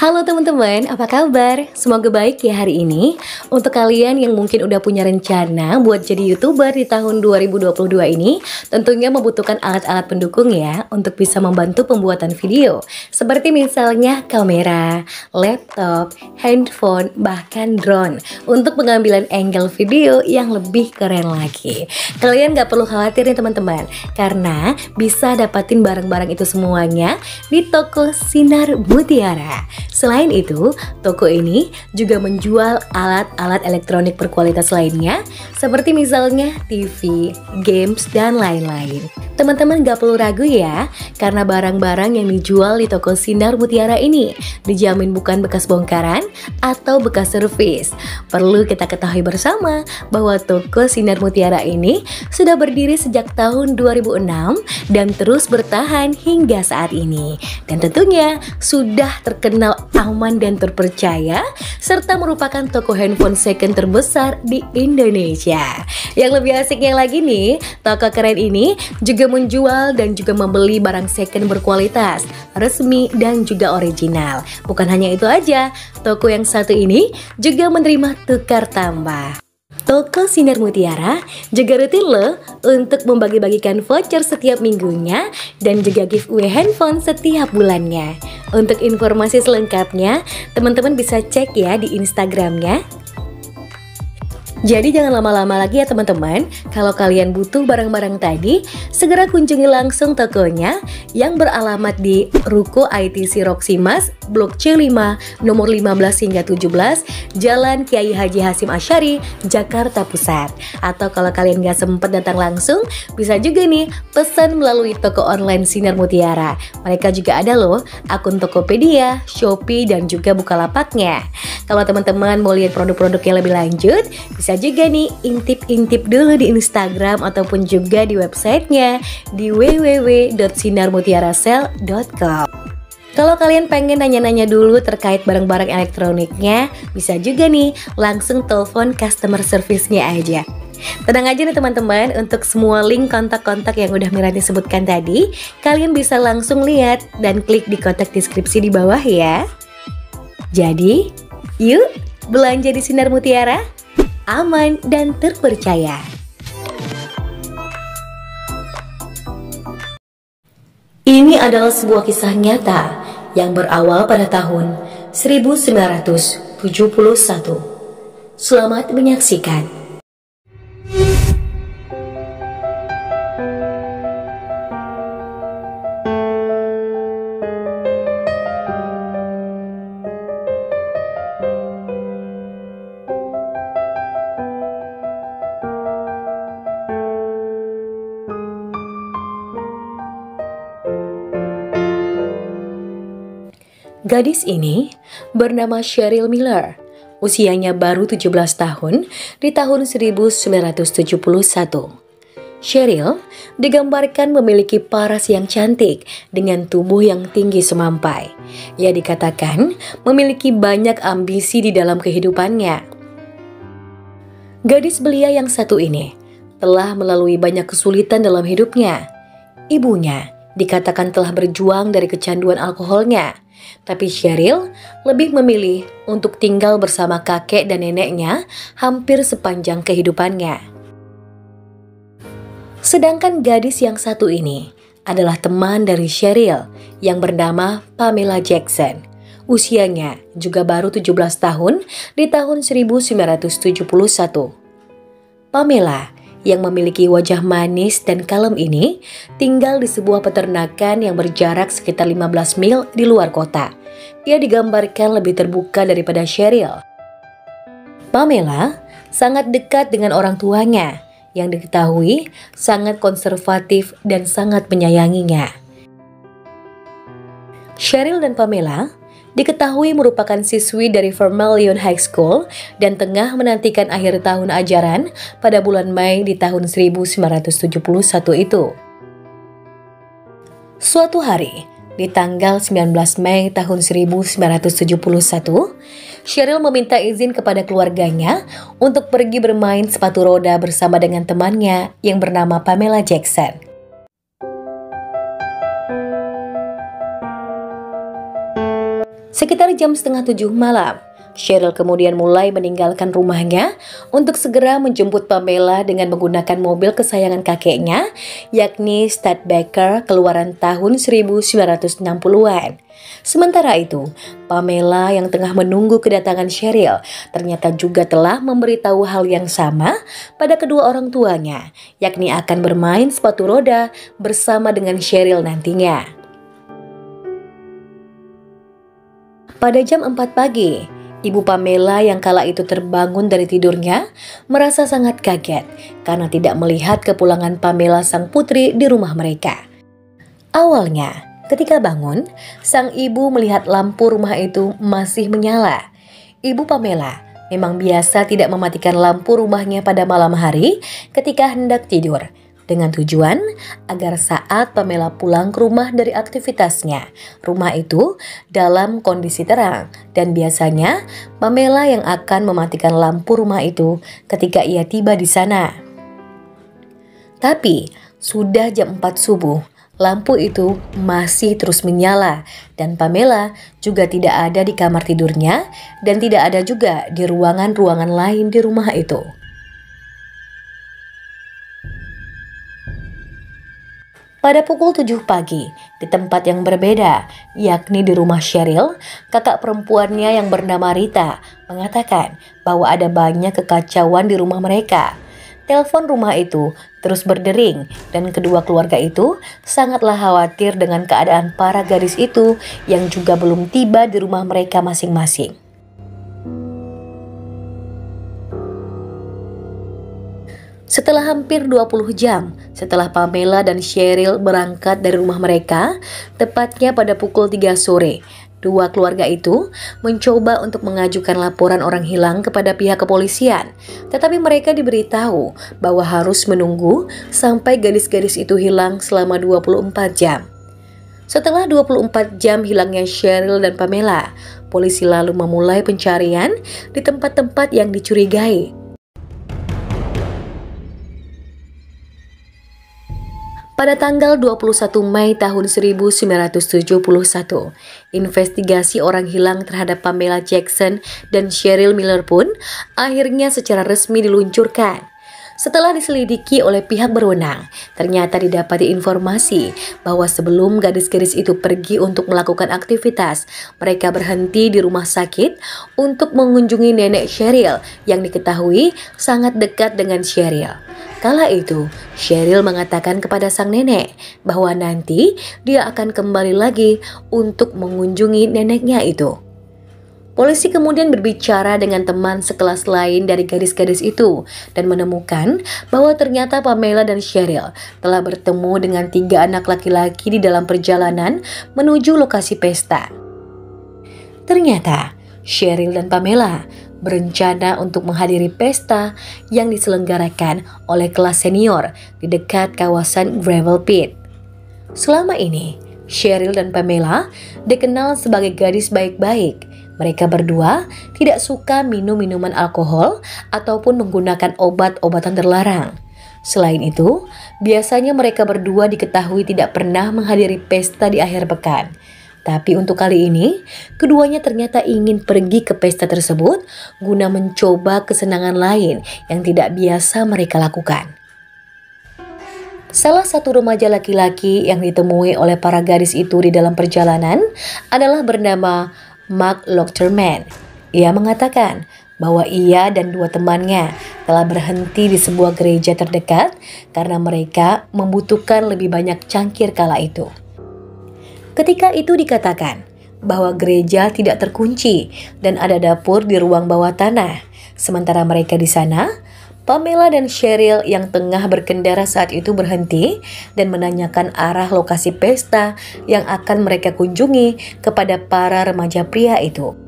Halo teman-teman, apa kabar? Semoga baik ya hari ini. Untuk kalian yang mungkin udah punya rencana buat jadi YouTuber di tahun 2022 ini, tentunya membutuhkan alat-alat pendukung ya untuk bisa membantu pembuatan video. Seperti misalnya kamera, laptop, handphone, bahkan drone untuk pengambilan angle video yang lebih keren lagi. Kalian gak perlu khawatir nih teman-teman, karena bisa dapatin barang-barang itu semuanya di toko Sinar Mutiara. Selain itu, toko ini juga menjual alat-alat elektronik berkualitas lainnya seperti misalnya TV, games, dan lain-lain. Teman-teman gak perlu ragu ya, karena barang-barang yang dijual di toko Sinar Mutiara ini dijamin bukan bekas bongkaran atau bekas servis. Perlu kita ketahui bersama bahwa toko Sinar Mutiara ini sudah berdiri sejak tahun 2006 dan terus bertahan hingga saat ini. Dan tentunya sudah terkenal aman dan terpercaya, serta merupakan toko handphone second terbesar di Indonesia. Yang lebih asiknya lagi nih, toko keren ini juga menjual dan juga membeli barang second berkualitas, resmi dan juga original. Bukan hanya itu aja, toko yang satu ini juga menerima tukar tambah. Toko Sinar Mutiara juga rutin loh untuk membagi-bagikan voucher setiap minggunya dan juga giveaway handphone setiap bulannya. Untuk informasi selengkapnya, teman-teman bisa cek ya di Instagramnya. Jadi jangan lama-lama lagi ya teman-teman. Kalau kalian butuh barang-barang tadi, segera kunjungi langsung tokonya yang beralamat di Ruko ITC Roximas, Blok C5, nomor 15 hingga 17, Jalan Kiai Haji Hasyim Asy'ari, Jakarta Pusat. Atau kalau kalian gak sempat datang langsung, bisa juga nih pesan melalui toko online Sinar Mutiara. Mereka juga ada loh akun Tokopedia, Shopee, dan juga Bukalapaknya. Kalau teman-teman mau lihat produk-produk yang lebih lanjut, bisa juga nih intip-intip dulu di Instagram ataupun juga di websitenya di www.sinarmutiarasel.com. Kalau kalian pengen nanya-nanya dulu terkait barang-barang elektroniknya, bisa juga nih langsung telepon customer service-nya aja. Tenang aja nih teman-teman, untuk semua link kontak-kontak yang udah Mirani sebutkan tadi, kalian bisa langsung lihat dan klik di kotak deskripsi di bawah ya. Jadi, yuk belanja di Sinar Mutiara, aman dan terpercaya. Ini adalah sebuah kisah nyata yang berawal pada tahun 1971. Selamat menyaksikan. Gadis ini bernama Cheryl Miller. Usianya baru 17 tahun di tahun 1971. Cheryl digambarkan memiliki paras yang cantik dengan tubuh yang tinggi semampai. Ia dikatakan memiliki banyak ambisi di dalam kehidupannya. Gadis belia yang satu ini telah melalui banyak kesulitan dalam hidupnya. Ibunya dikatakan telah berjuang dari kecanduan alkoholnya. Tapi Cheryl lebih memilih untuk tinggal bersama kakek dan neneknya hampir sepanjang kehidupannya. Sedangkan gadis yang satu ini adalah teman dari Cheryl yang bernama Pamela Jackson. Usianya juga baru 17 tahun di tahun 1971. Pamela yang memiliki wajah manis dan kalem ini tinggal di sebuah peternakan yang berjarak sekitar 15 mil di luar kota. Ia digambarkan lebih terbuka daripada Cheryl. Pamela sangat dekat dengan orang tuanya yang diketahui sangat konservatif dan sangat menyayanginya. Cheryl dan Pamela diketahui merupakan siswi dari Vermilion High School dan tengah menantikan akhir tahun ajaran pada bulan Mei di tahun 1971 itu. Suatu hari, di tanggal 19 Mei tahun 1971, Sheryl meminta izin kepada keluarganya untuk pergi bermain sepatu roda bersama dengan temannya yang bernama Pamela Jackson. Sekitar jam setengah 7 malam, Sheryl kemudian mulai meninggalkan rumahnya untuk segera menjemput Pamela dengan menggunakan mobil kesayangan kakeknya, yakni Studebaker keluaran tahun 1960-an. Sementara itu, Pamela yang tengah menunggu kedatangan Sheryl ternyata juga telah memberitahu hal yang sama pada kedua orang tuanya, yakni akan bermain sepatu roda bersama dengan Sheryl nantinya. Pada jam 4 pagi, Ibu Pamela yang kala itu terbangun dari tidurnya merasa sangat kaget karena tidak melihat kepulangan Pamela sang putri di rumah mereka. Awalnya, ketika bangun, sang ibu melihat lampu rumah itu masih menyala. Ibu Pamela memang biasa tidak mematikan lampu rumahnya pada malam hari ketika hendak tidur, dengan tujuan agar saat Pamela pulang ke rumah dari aktivitasnya, rumah itu dalam kondisi terang, dan biasanya Pamela yang akan mematikan lampu rumah itu ketika ia tiba di sana. Tapi sudah jam 4 subuh, lampu itu masih terus menyala dan Pamela juga tidak ada di kamar tidurnya dan tidak ada juga di ruangan-ruangan lain di rumah itu. Pada pukul 7 pagi, di tempat yang berbeda, yakni di rumah Sheryl, kakak perempuannya yang bernama Rita mengatakan bahwa ada banyak kekacauan di rumah mereka. Telepon rumah itu terus berdering dan kedua keluarga itu sangatlah khawatir dengan keadaan para gadis itu yang juga belum tiba di rumah mereka masing-masing. Setelah hampir 20 jam setelah Pamela dan Sheryl berangkat dari rumah mereka, tepatnya pada pukul 3 sore, dua keluarga itu mencoba untuk mengajukan laporan orang hilang kepada pihak kepolisian. Tetapi mereka diberitahu bahwa harus menunggu sampai gadis-gadis itu hilang selama 24 jam. Setelah 24 jam hilangnya Sheryl dan Pamela, polisi lalu memulai pencarian di tempat-tempat yang dicurigai. Pada tanggal 21 Mei tahun 1971, investigasi orang hilang terhadap Pamela Jackson dan Sheryl Miller pun akhirnya secara resmi diluncurkan. Setelah diselidiki oleh pihak berwenang, ternyata didapati informasi bahwa sebelum gadis-gadis itu pergi untuk melakukan aktivitas, mereka berhenti di rumah sakit untuk mengunjungi nenek Sheryl yang diketahui sangat dekat dengan Sheryl. Kala itu, Sheryl mengatakan kepada sang nenek bahwa nanti dia akan kembali lagi untuk mengunjungi neneknya itu. Polisi kemudian berbicara dengan teman sekelas lain dari gadis-gadis itu dan menemukan bahwa ternyata Pamela dan Sheryl telah bertemu dengan 3 anak laki-laki di dalam perjalanan menuju lokasi pesta. Ternyata Sheryl dan Pamela berencana untuk menghadiri pesta yang diselenggarakan oleh kelas senior di dekat kawasan Gravel Pit. Selama ini, Sheryl dan Pamela dikenal sebagai gadis baik-baik. Mereka berdua tidak suka minum minuman alkohol ataupun menggunakan obat-obatan terlarang. Selain itu, biasanya mereka berdua diketahui tidak pernah menghadiri pesta di akhir pekan. Tapi untuk kali ini, keduanya ternyata ingin pergi ke pesta tersebut guna mencoba kesenangan lain yang tidak biasa mereka lakukan. Salah satu remaja laki-laki yang ditemui oleh para gadis itu di dalam perjalanan adalah bernama Mark Lochterman. Ia mengatakan bahwa ia dan 2 temannya telah berhenti di sebuah gereja terdekat karena mereka membutuhkan lebih banyak cangkir kala itu. Ketika itu dikatakan bahwa gereja tidak terkunci dan ada dapur di ruang bawah tanah. Sementara mereka di sana, Pamela dan Sheryl yang tengah berkendara saat itu berhenti dan menanyakan arah lokasi pesta yang akan mereka kunjungi kepada para remaja pria itu.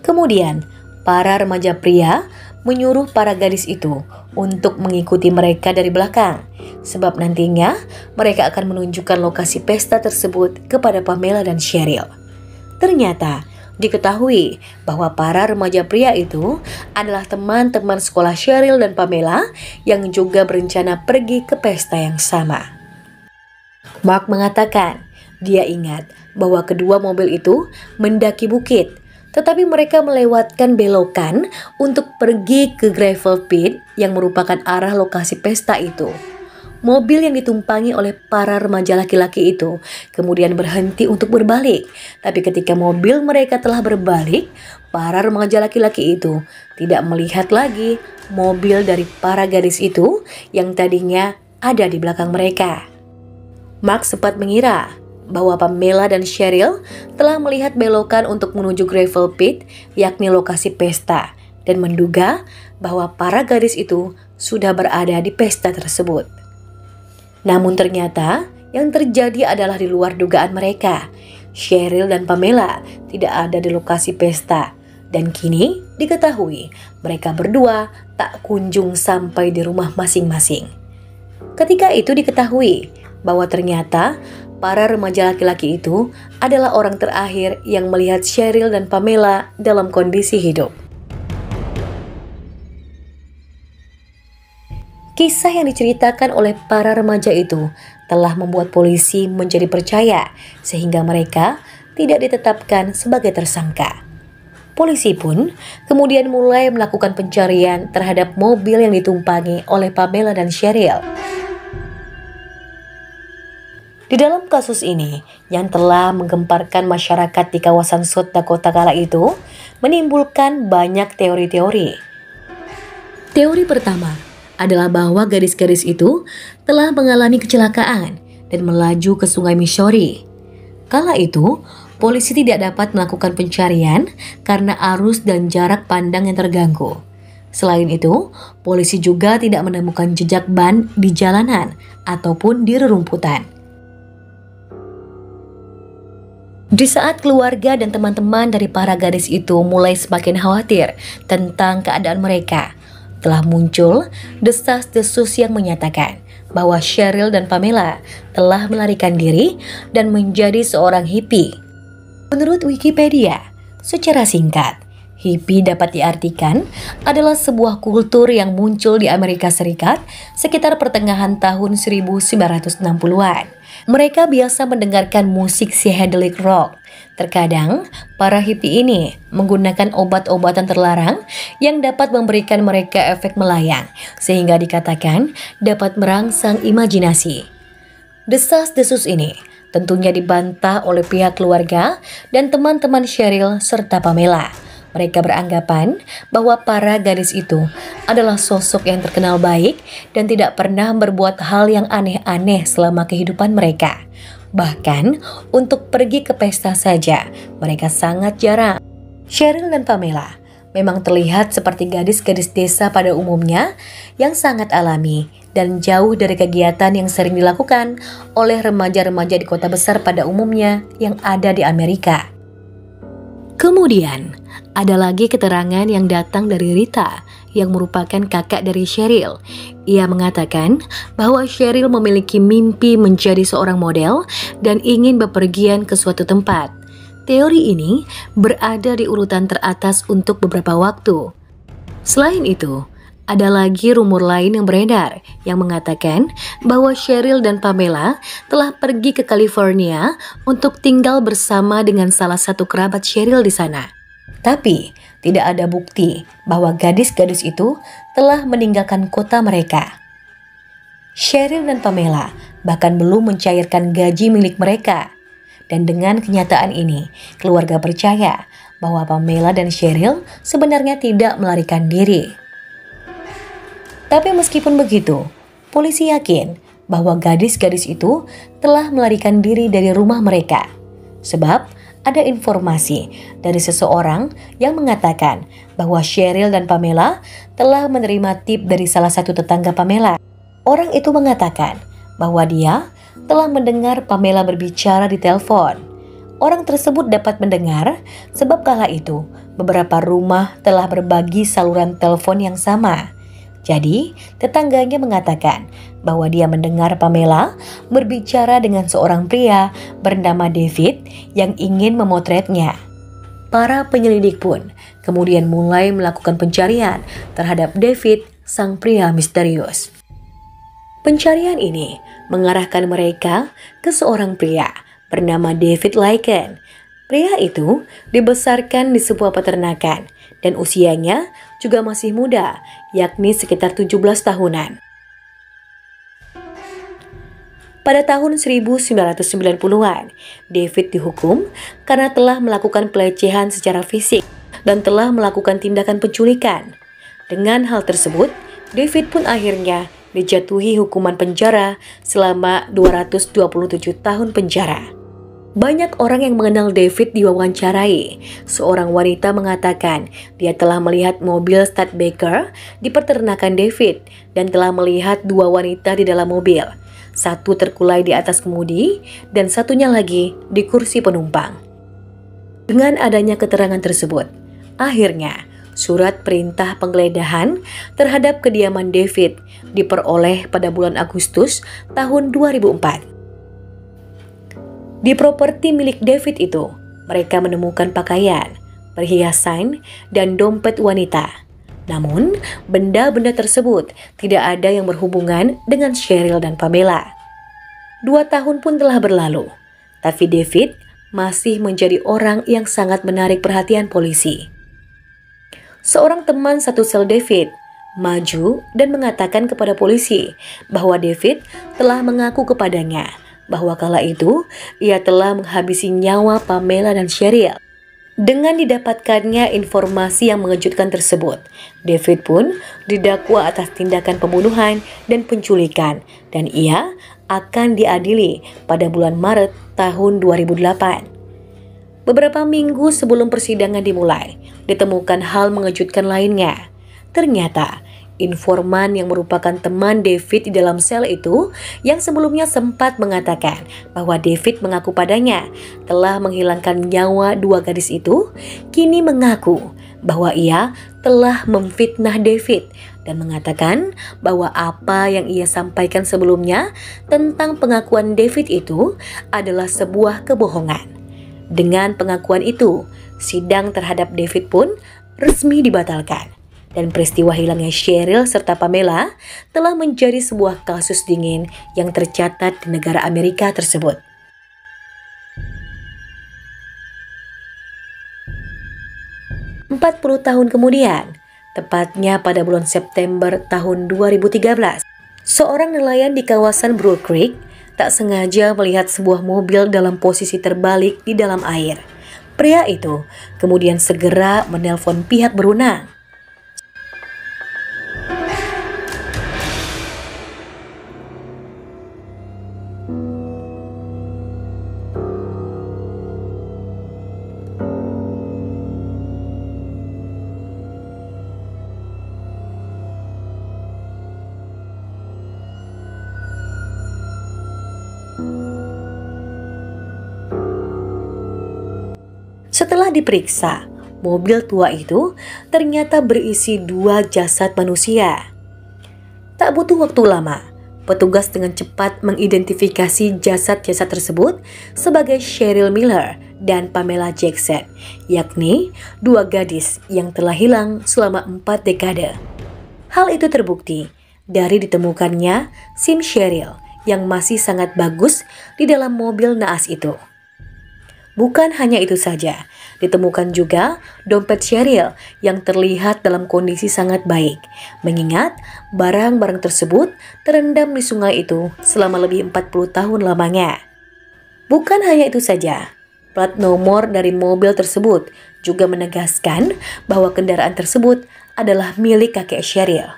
Kemudian, para remaja pria menyuruh para gadis itu untuk mengikuti mereka dari belakang. sebab nantinya mereka akan menunjukkan lokasi pesta tersebut kepada Pamela dan Sheryl. Ternyata diketahui bahwa para remaja pria itu adalah teman-teman sekolah Sheryl dan Pamela yang juga berencana pergi ke pesta yang sama. Mark mengatakan dia ingat bahwa kedua mobil itu mendaki bukit, tetapi mereka melewatkan belokan untuk pergi ke gravel pit yang merupakan arah lokasi pesta itu. Mobil yang ditumpangi oleh para remaja laki-laki itu kemudian berhenti untuk berbalik. Tapi ketika mobil mereka telah berbalik, para remaja laki-laki itu tidak melihat lagi mobil dari para gadis itu yang tadinya ada di belakang mereka. Mark sempat mengira bahwa Pamela dan Sheryl telah melihat belokan untuk menuju gravel pit, yakni lokasi pesta, dan menduga bahwa para gadis itu sudah berada di pesta tersebut. Namun ternyata yang terjadi adalah di luar dugaan mereka. Sheryl dan Pamela tidak ada di lokasi pesta, dan kini diketahui mereka berdua tak kunjung sampai di rumah masing-masing. Ketika itu diketahui bahwa ternyata para remaja laki-laki itu adalah orang terakhir yang melihat Sheryl dan Pamela dalam kondisi hidup. Kisah yang diceritakan oleh para remaja itu telah membuat polisi menjadi percaya sehingga mereka tidak ditetapkan sebagai tersangka. Polisi pun kemudian mulai melakukan pencarian terhadap mobil yang ditumpangi oleh Pamela dan Sheryl. Di dalam kasus ini yang telah menggemparkan masyarakat di kawasan South Dakota kala itu menimbulkan banyak teori-teori. Teori pertama adalah bahwa gadis-gadis itu telah mengalami kecelakaan dan melaju ke Sungai Missouri. Kala itu, polisi tidak dapat melakukan pencarian karena arus dan jarak pandang yang terganggu. Selain itu, polisi juga tidak menemukan jejak ban di jalanan ataupun di rerumputan. Di saat keluarga dan teman-teman dari para gadis itu mulai semakin khawatir tentang keadaan mereka, telah muncul desas-desus yang menyatakan bahwa Sheryl dan Pamela telah melarikan diri dan menjadi seorang hippie. Menurut Wikipedia, secara singkat, hippie dapat diartikan adalah sebuah kultur yang muncul di Amerika Serikat sekitar pertengahan tahun 1960-an. Mereka biasa mendengarkan musik psychedelic rock. Terkadang, para hippie ini menggunakan obat-obatan terlarang yang dapat memberikan mereka efek melayang, sehingga dikatakan dapat merangsang imajinasi. Desas-desus ini tentunya dibantah oleh pihak keluarga dan teman-teman Sheryl serta Pamela. Mereka beranggapan bahwa para gadis itu adalah sosok yang terkenal baik dan tidak pernah berbuat hal yang aneh-aneh selama kehidupan mereka. Bahkan untuk pergi ke pesta saja mereka sangat jarang. Sheryl dan Pamela memang terlihat seperti gadis-gadis desa pada umumnya yang sangat alami dan jauh dari kegiatan yang sering dilakukan oleh remaja-remaja di kota besar pada umumnya yang ada di Amerika. Kemudian ada lagi keterangan yang datang dari Rita yang merupakan kakak dari Sheryl. Ia mengatakan bahwa Sheryl memiliki mimpi menjadi seorang model dan ingin bepergian ke suatu tempat. Teori ini berada di urutan teratas untuk beberapa waktu. Selain itu, ada lagi rumor lain yang beredar yang mengatakan bahwa Sheryl dan Pamela telah pergi ke California untuk tinggal bersama dengan salah satu kerabat Sheryl di sana. Tapi tidak ada bukti bahwa gadis-gadis itu telah meninggalkan kota mereka. Sheryl dan Pamela bahkan belum mencairkan gaji milik mereka. Dan dengan kenyataan ini, keluarga percaya bahwa Pamela dan Sheryl sebenarnya tidak melarikan diri. Tapi meskipun begitu, polisi yakin bahwa gadis-gadis itu telah melarikan diri dari rumah mereka. Sebab ada informasi dari seseorang yang mengatakan bahwa Sheryl dan Pamela telah menerima tip dari salah satu tetangga Pamela. Orang itu mengatakan bahwa dia telah mendengar Pamela berbicara di telepon. Orang tersebut dapat mendengar sebab kala itu beberapa rumah telah berbagi saluran telepon yang sama. Jadi, tetangganya mengatakan bahwa dia mendengar Pamela berbicara dengan seorang pria bernama David yang ingin memotretnya. Para penyelidik pun kemudian mulai melakukan pencarian terhadap David, sang pria misterius. Pencarian ini mengarahkan mereka ke seorang pria bernama David Lycan. Pria itu dibesarkan di sebuah peternakan dan usianya juga masih muda, yakni sekitar 17 tahunan. Pada tahun 1990-an, David dihukum karena telah melakukan pelecehan secara fisik dan telah melakukan tindakan penculikan. Dengan hal tersebut, David pun akhirnya dijatuhi hukuman penjara selama 227 tahun penjara. Banyak orang yang mengenal David diwawancarai. Seorang wanita mengatakan dia telah melihat mobil Studebaker di peternakan David dan telah melihat dua wanita di dalam mobil. Satu terkulai di atas kemudi dan satunya lagi di kursi penumpang. Dengan adanya keterangan tersebut, akhirnya surat perintah penggeledahan terhadap kediaman David diperoleh pada bulan Agustus tahun 2004. Di properti milik David itu, mereka menemukan pakaian, perhiasan, dan dompet wanita. Namun, benda-benda tersebut tidak ada yang berhubungan dengan Cheryl dan Pamela. 2 tahun pun telah berlalu, tapi David masih menjadi orang yang sangat menarik perhatian polisi. Seorang teman satu sel David maju dan mengatakan kepada polisi bahwa David telah mengaku kepadanya bahwa kala itu ia telah menghabisi nyawa Pamela dan Cheryl. Dengan didapatkannya informasi yang mengejutkan tersebut, David pun didakwa atas tindakan pembunuhan dan penculikan dan ia akan diadili pada bulan Maret tahun 2008. Beberapa minggu sebelum persidangan dimulai, ditemukan hal mengejutkan lainnya. Ternyata informan yang merupakan teman David di dalam sel itu yang sebelumnya sempat mengatakan bahwa David mengaku padanya telah menghilangkan nyawa 2 gadis itu, kini mengaku bahwa ia telah memfitnah David dan mengatakan bahwa apa yang ia sampaikan sebelumnya tentang pengakuan David itu adalah sebuah kebohongan. Dengan pengakuan itu, sidang terhadap David pun resmi dibatalkan. Dan peristiwa hilangnya Cheryl serta Pamela telah menjadi sebuah kasus dingin yang tercatat di negara Amerika tersebut. Empat 40 tahun kemudian, tepatnya pada bulan September tahun 2013, seorang nelayan di kawasan Brule Creek tak sengaja melihat sebuah mobil dalam posisi terbalik di dalam air. Pria itu kemudian segera menelpon pihak berwenang. Setelah diperiksa, mobil tua itu ternyata berisi 2 jasad manusia. Tak butuh waktu lama, petugas dengan cepat mengidentifikasi jasad-jasad tersebut sebagai Cheryl Miller dan Pamela Jackson, yakni 2 gadis yang telah hilang selama 4 dekade. Hal itu terbukti dari ditemukannya SIM Cheryl yang masih sangat bagus di dalam mobil naas itu. Bukan hanya itu saja, ditemukan juga dompet Cheryl yang terlihat dalam kondisi sangat baik, mengingat barang-barang tersebut terendam di sungai itu selama lebih 40 tahun lamanya. Bukan hanya itu saja, plat nomor dari mobil tersebut juga menegaskan bahwa kendaraan tersebut adalah milik kakek Cheryl.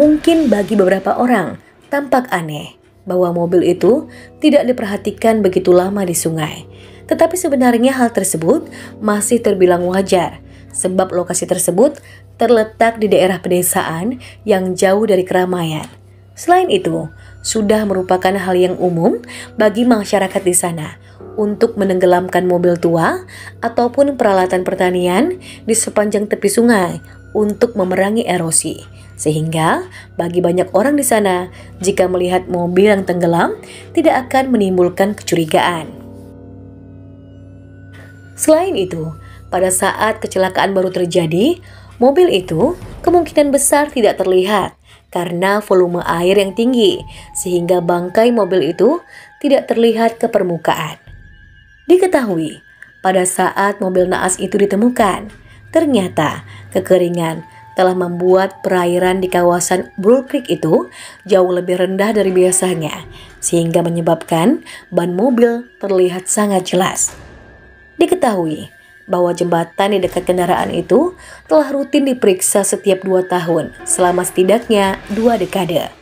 Mungkin bagi beberapa orang tampak aneh bahwa mobil itu tidak diperhatikan begitu lama di sungai. Tetapi sebenarnya hal tersebut masih terbilang wajar sebab lokasi tersebut terletak di daerah pedesaan yang jauh dari keramaian. Selain itu, sudah merupakan hal yang umum bagi masyarakat di sana untuk menenggelamkan mobil tua ataupun peralatan pertanian di sepanjang tepi sungai untuk memerangi erosi. Sehingga bagi banyak orang di sana, jika melihat mobil yang tenggelam, tidak akan menimbulkan kecurigaan. Selain itu, pada saat kecelakaan baru terjadi, mobil itu kemungkinan besar tidak terlihat karena volume air yang tinggi, sehingga bangkai mobil itu tidak terlihat ke permukaan. Diketahui, pada saat mobil naas itu ditemukan, ternyata kekeringan telah membuat perairan di kawasan Bull Creek itu jauh lebih rendah dari biasanya, sehingga menyebabkan ban mobil terlihat sangat jelas. Diketahui bahwa jembatan di dekat kendaraan itu telah rutin diperiksa setiap 2 tahun selama setidaknya 2 dekade.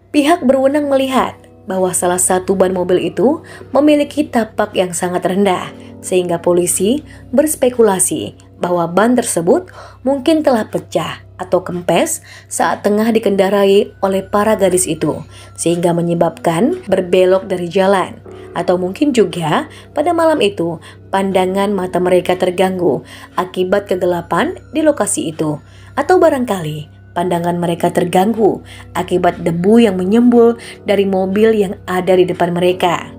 Pihak berwenang melihat bahwa salah satu ban mobil itu memiliki tapak yang sangat rendah, sehingga polisi berspekulasi bahwa ban tersebut mungkin telah pecah atau kempes saat tengah dikendarai oleh para gadis itu, sehingga menyebabkan berbelok dari jalan. Atau mungkin juga pada malam itu pandangan mata mereka terganggu akibat kegelapan di lokasi itu. Atau barangkali pandangan mereka terganggu akibat debu yang menyembul dari mobil yang ada di depan mereka.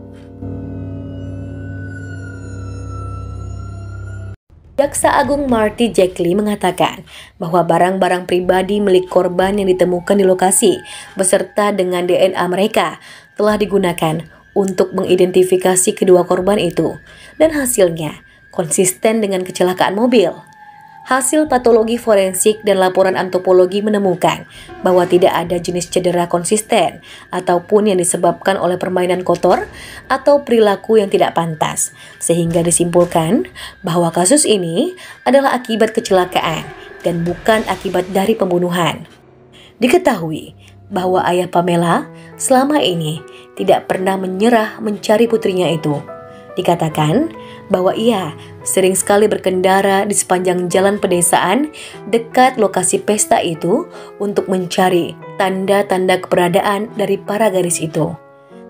Jaksa Agung Marty Jackley mengatakan bahwa barang-barang pribadi milik korban yang ditemukan di lokasi beserta dengan DNA mereka telah digunakan untuk mengidentifikasi kedua korban itu, dan hasilnya konsisten dengan kecelakaan mobil. Hasil patologi forensik dan laporan antropologi menemukan bahwa tidak ada jenis cedera konsisten ataupun yang disebabkan oleh permainan kotor atau perilaku yang tidak pantas, sehingga disimpulkan bahwa kasus ini adalah akibat kecelakaan dan bukan akibat dari pembunuhan. Diketahui bahwa ayah Pamela selama ini tidak pernah menyerah mencari putrinya itu. Dikatakan bahwa ia sering sekali berkendara di sepanjang jalan pedesaan dekat lokasi pesta itu untuk mencari tanda-tanda keberadaan dari para gadis itu.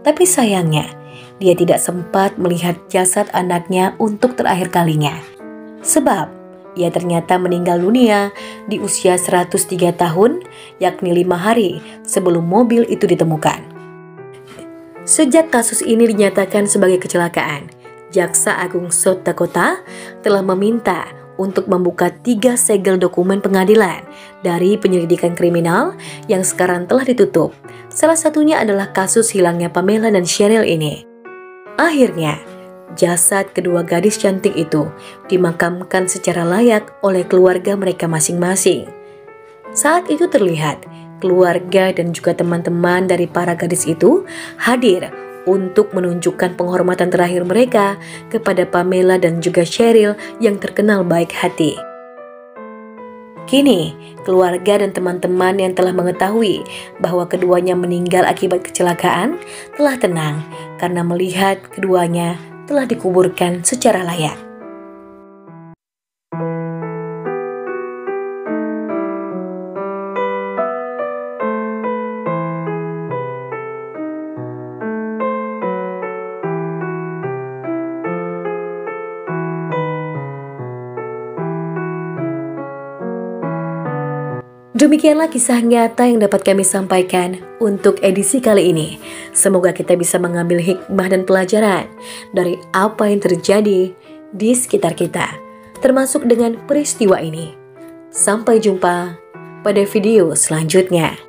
Tapi sayangnya, dia tidak sempat melihat jasad anaknya untuk terakhir kalinya. Sebab ia ternyata meninggal dunia di usia 103 tahun, yakni 5 hari sebelum mobil itu ditemukan. Sejak kasus ini dinyatakan sebagai kecelakaan, Jaksa Agung South Dakota telah meminta untuk membuka 3 segel dokumen pengadilan dari penyelidikan kriminal yang sekarang telah ditutup. Salah satunya adalah kasus hilangnya Pamela dan Cheryl ini. Akhirnya, jasad kedua gadis cantik itu dimakamkan secara layak oleh keluarga mereka masing-masing. Saat itu terlihat keluarga dan juga teman-teman dari para gadis itu hadir untuk menunjukkan penghormatan terakhir mereka kepada Pamela dan juga Cheryl yang terkenal baik hati. Kini, keluarga dan teman-teman yang telah mengetahui bahwa keduanya meninggal akibat kecelakaan telah tenang karena melihat keduanya telah dikuburkan secara layak. Demikianlah kisah nyata yang dapat kami sampaikan untuk edisi kali ini. Semoga kita bisa mengambil hikmah dan pelajaran dari apa yang terjadi di sekitar kita, termasuk dengan peristiwa ini. Sampai jumpa pada video selanjutnya.